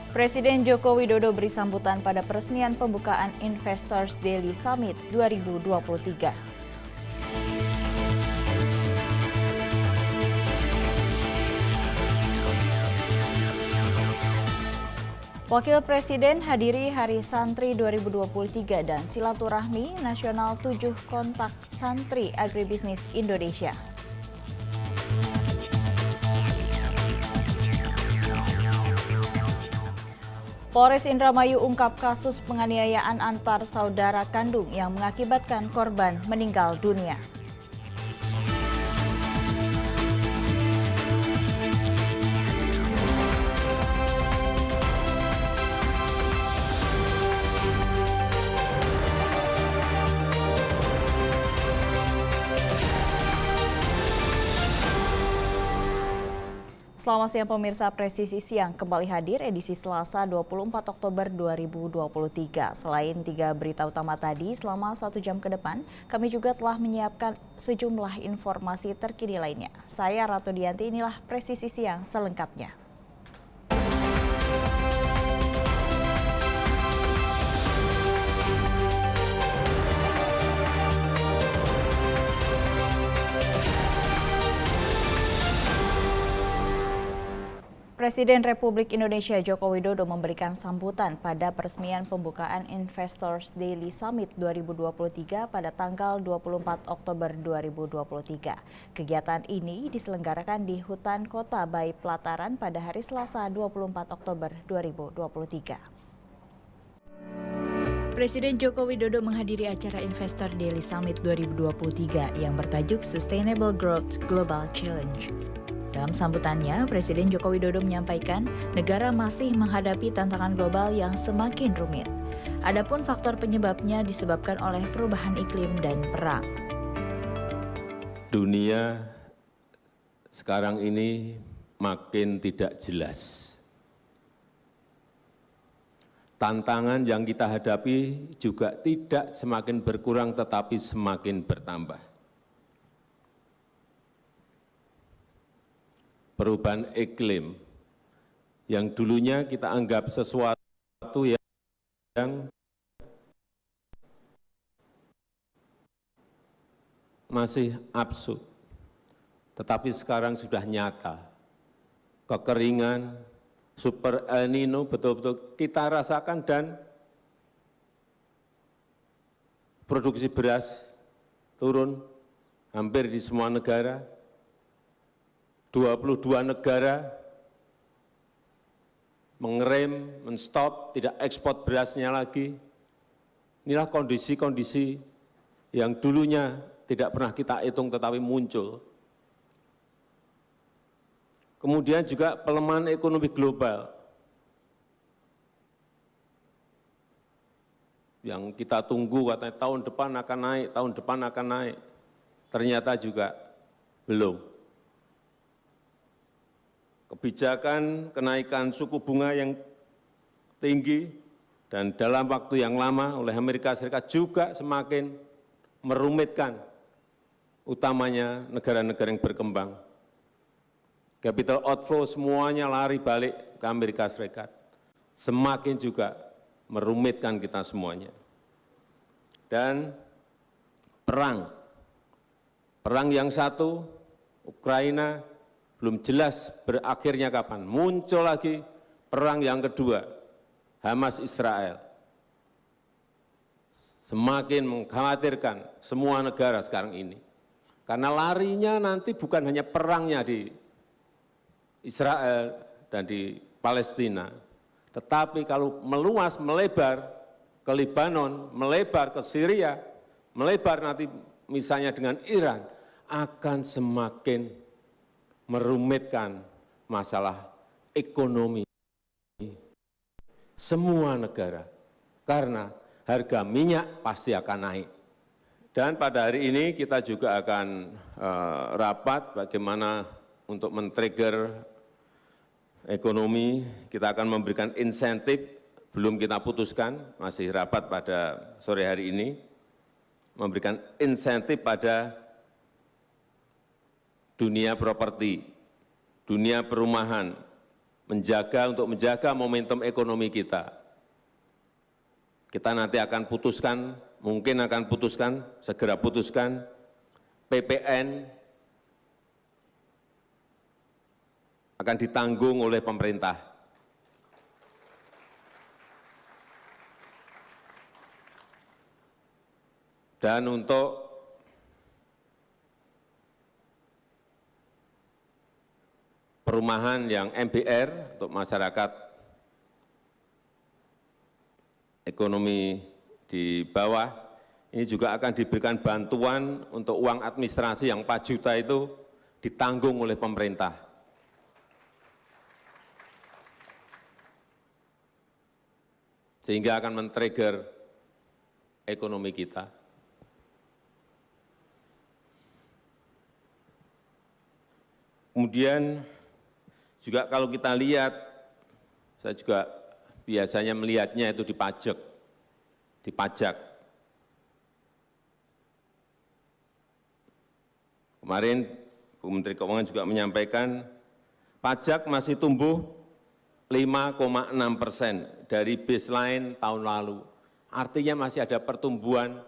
Presiden Joko Widodo beri sambutan pada peresmian pembukaan Investors Daily Summit 2023. Wakil Presiden hadiri Hari Santri 2023 dan Silaturahmi Nasional 7 Kontak Santri Agribisnis Indonesia. Polres Indramayu ungkap kasus penganiayaan antar saudara kandung yang mengakibatkan korban meninggal dunia. Selamat siang pemirsa, Presisi Siang kembali hadir edisi Selasa 24 Oktober 2023. Selain 3 berita utama tadi, selama 1 jam ke depan, kami juga telah menyiapkan sejumlah informasi terkini lainnya. Saya Ratu Dianti, inilah Presisi Siang selengkapnya. Presiden Republik Indonesia Joko Widodo memberikan sambutan pada peresmian pembukaan Investors Daily Summit 2023 pada tanggal 24 Oktober 2023. Kegiatan ini diselenggarakan di Hutan Kota Bayi Pelataran pada hari Selasa 24 Oktober 2023. Presiden Joko Widodo menghadiri acara Investor Daily Summit 2023 yang bertajuk Sustainable Growth Global Challenge. Dalam sambutannya, Presiden Joko Widodo menyampaikan negara masih menghadapi tantangan global yang semakin rumit. Adapun faktor penyebabnya disebabkan oleh perubahan iklim dan perang. Dunia sekarang ini makin tidak jelas. Tantangan yang kita hadapi juga tidak semakin berkurang tetapi semakin bertambah. Perubahan iklim yang dulunya kita anggap sesuatu yang masih absurd, tetapi sekarang sudah nyata. Kekeringan, super El Nino betul-betul kita rasakan dan produksi beras turun hampir di semua negara. 22 negara mengerem, menstop, tidak ekspor berasnya lagi. Inilah kondisi-kondisi yang dulunya tidak pernah kita hitung tetapi muncul. Kemudian juga pelemahan ekonomi global yang kita tunggu katanya tahun depan akan naik, tahun depan akan naik. Ternyata juga belum. Kebijakan kenaikan suku bunga yang tinggi dan dalam waktu yang lama oleh Amerika Serikat juga semakin merumitkan, utamanya negara-negara yang berkembang. Capital outflow semuanya lari balik ke Amerika Serikat, semakin juga merumitkan kita semuanya. Dan perang yang satu, Ukraina, belum jelas berakhirnya kapan. Muncul lagi perang yang kedua, Hamas Israel. Semakin mengkhawatirkan semua negara sekarang ini. Karena larinya nanti bukan hanya perangnya di Israel dan di Palestina, tetapi kalau meluas, melebar ke Lebanon, melebar ke Syria, melebar nanti misalnya dengan Iran, akan semakin merumitkan masalah ekonomi semua negara, karena harga minyak pasti akan naik. Dan pada hari ini kita juga akan rapat bagaimana untuk men-trigger ekonomi, kita akan memberikan insentif, belum kita putuskan, masih rapat pada sore hari ini, memberikan insentif pada dunia properti, dunia perumahan, untuk menjaga momentum ekonomi kita. Kita nanti akan putuskan, mungkin akan putuskan, segera putuskan, PPN akan ditanggung oleh pemerintah. Dan untuk perumahan yang MBR untuk masyarakat ekonomi di bawah, ini juga akan diberikan bantuan untuk uang administrasi yang 4 juta itu ditanggung oleh pemerintah. Sehingga akan men-trigger ekonomi kita. Kemudian juga kalau kita lihat, saya juga biasanya melihatnya itu di pajak. Kemarin Bu Menteri Keuangan juga menyampaikan, pajak masih tumbuh 5,6% dari baseline tahun lalu. Artinya masih ada pertumbuhan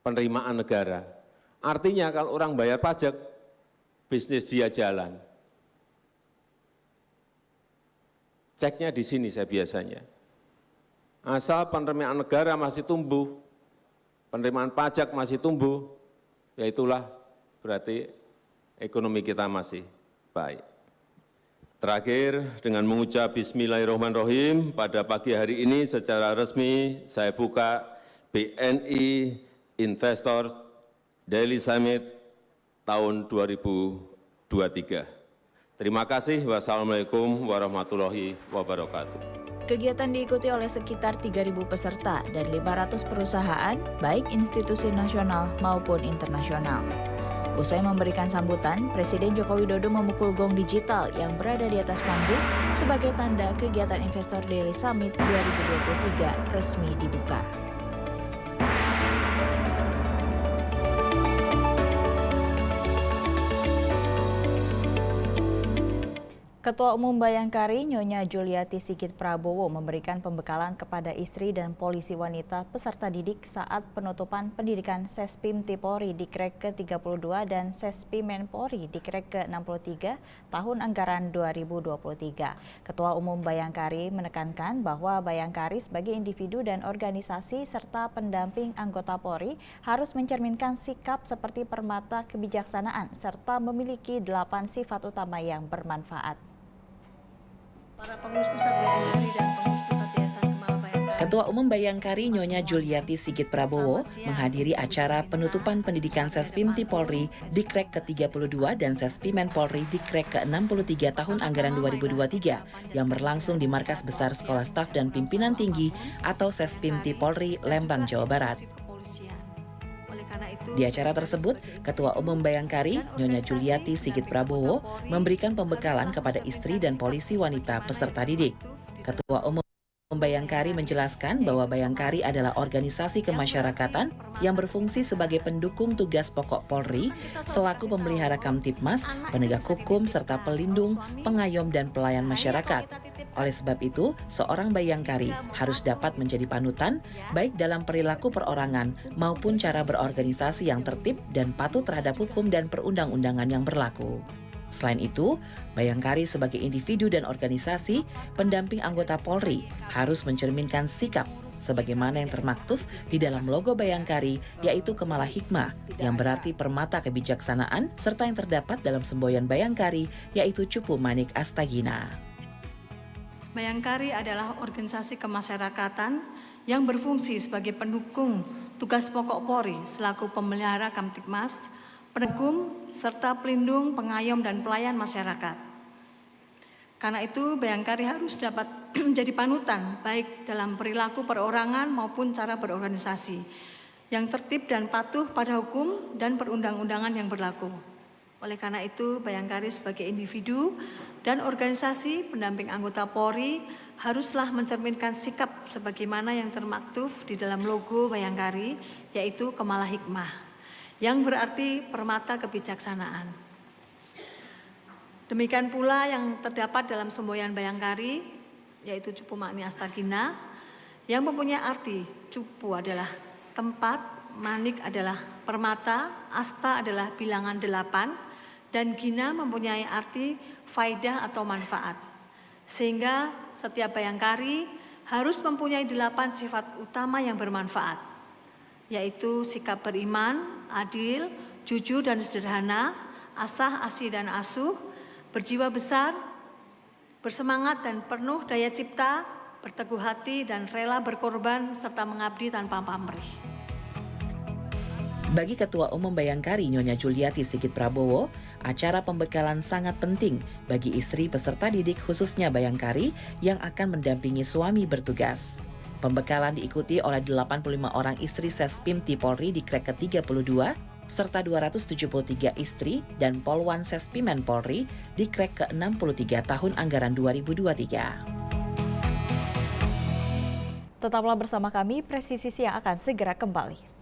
penerimaan negara. Artinya kalau orang bayar pajak, bisnis dia jalan. Ceknya di sini saya biasanya. Asal penerimaan negara masih tumbuh, penerimaan pajak masih tumbuh, ya itulah berarti ekonomi kita masih baik. Terakhir, dengan mengucap Bismillahirrahmanirrahim, pada pagi hari ini secara resmi saya buka BNI Investors Daily Summit tahun 2023. Terima kasih. Wassalamualaikum warahmatullahi wabarakatuh. Kegiatan diikuti oleh sekitar 3.000 peserta dan 500 perusahaan, baik institusi nasional maupun internasional. Usai memberikan sambutan, Presiden Joko Widodo memukul gong digital yang berada di atas panggung sebagai tanda kegiatan Investor Daily Summit 2023 resmi dibuka. Ketua Umum Bayangkari Nyonya Juliati Sigit Prabowo memberikan pembekalan kepada istri dan polisi wanita peserta didik saat penutupan pendidikan Sespim Polri Dikrek ke-32 dan Sespim Polri Dikrek ke-63 tahun anggaran 2023. Ketua Umum Bayangkari menekankan bahwa Bayangkari sebagai individu dan organisasi serta pendamping anggota Polri harus mencerminkan sikap seperti permata kebijaksanaan serta memiliki 8 sifat utama yang bermanfaat. Para pengurus pusat Bayangkari dan pengurus pusat Yayasan Kemala Bayangkari. Ketua Umum Bayangkari Nyonya Juliati Sigit Prabowo menghadiri acara penutupan pendidikan Sespim Polri Dikrek ke-32 dan Sespim Polri Dikrek ke-63 tahun anggaran 2023 yang berlangsung di Markas Besar Sekolah Staf dan Pimpinan Tinggi atau Sespim Polri Lembang, Jawa Barat. Di acara tersebut, Ketua Umum Bayangkari, Nyonya Juliati Sigit Prabowo, memberikan pembekalan kepada istri dan polisi wanita peserta didik. Ketua Umum Bayangkari menjelaskan bahwa Bayangkari adalah organisasi kemasyarakatan yang berfungsi sebagai pendukung tugas pokok Polri selaku pemelihara Kamtibmas, penegak hukum, serta pelindung, pengayom, dan pelayan masyarakat. Oleh sebab itu, seorang Bayangkari harus dapat menjadi panutan baik dalam perilaku perorangan maupun cara berorganisasi yang tertib dan patuh terhadap hukum dan perundang-undangan yang berlaku. Selain itu, Bayangkari sebagai individu dan organisasi pendamping anggota Polri harus mencerminkan sikap sebagaimana yang termaktub di dalam logo Bayangkari, yaitu Kemala Hikmah, yang berarti permata kebijaksanaan, serta yang terdapat dalam semboyan Bayangkari, yaitu Cupu Manik Astagina. Bayangkari adalah organisasi kemasyarakatan yang berfungsi sebagai pendukung tugas pokok Polri selaku pemelihara Kamtibmas, penegak, serta pelindung, pengayom, dan pelayan masyarakat. Karena itu, Bayangkari harus dapat menjadi panutan baik dalam perilaku perorangan maupun cara berorganisasi yang tertib dan patuh pada hukum dan perundang-undangan yang berlaku. Oleh karena itu, Bayangkari sebagai individu dan organisasi pendamping anggota Polri haruslah mencerminkan sikap sebagaimana yang termaktub di dalam logo Bayangkari, yaitu Kemala Hikmah, yang berarti permata kebijaksanaan. Demikian pula yang terdapat dalam semboyan Bayangkari, yaitu Cupu Makni Astagina, yang mempunyai arti Cupu adalah tempat, Manik adalah permata, Asta adalah bilangan 8, dan Gina mempunyai arti faidah atau manfaat. Sehingga setiap Bayangkari harus mempunyai 8 sifat utama yang bermanfaat, yaitu sikap beriman, adil, jujur dan sederhana, asah, asih dan asuh, berjiwa besar, bersemangat dan penuh daya cipta, berteguh hati dan rela berkorban, serta mengabdi tanpa pamrih. Bagi Ketua Umum Bayangkari Nyonya Juliati Sigit Prabowo, acara pembekalan sangat penting bagi istri peserta didik khususnya Bayangkari yang akan mendampingi suami bertugas. Pembekalan diikuti oleh 85 orang istri Sespimti Polri di Krek ke-32, serta 273 istri dan Polwan Sespimen Polri di Krek ke-63 tahun anggaran 2023. Tetaplah bersama kami, Presisi Siang akan segera kembali.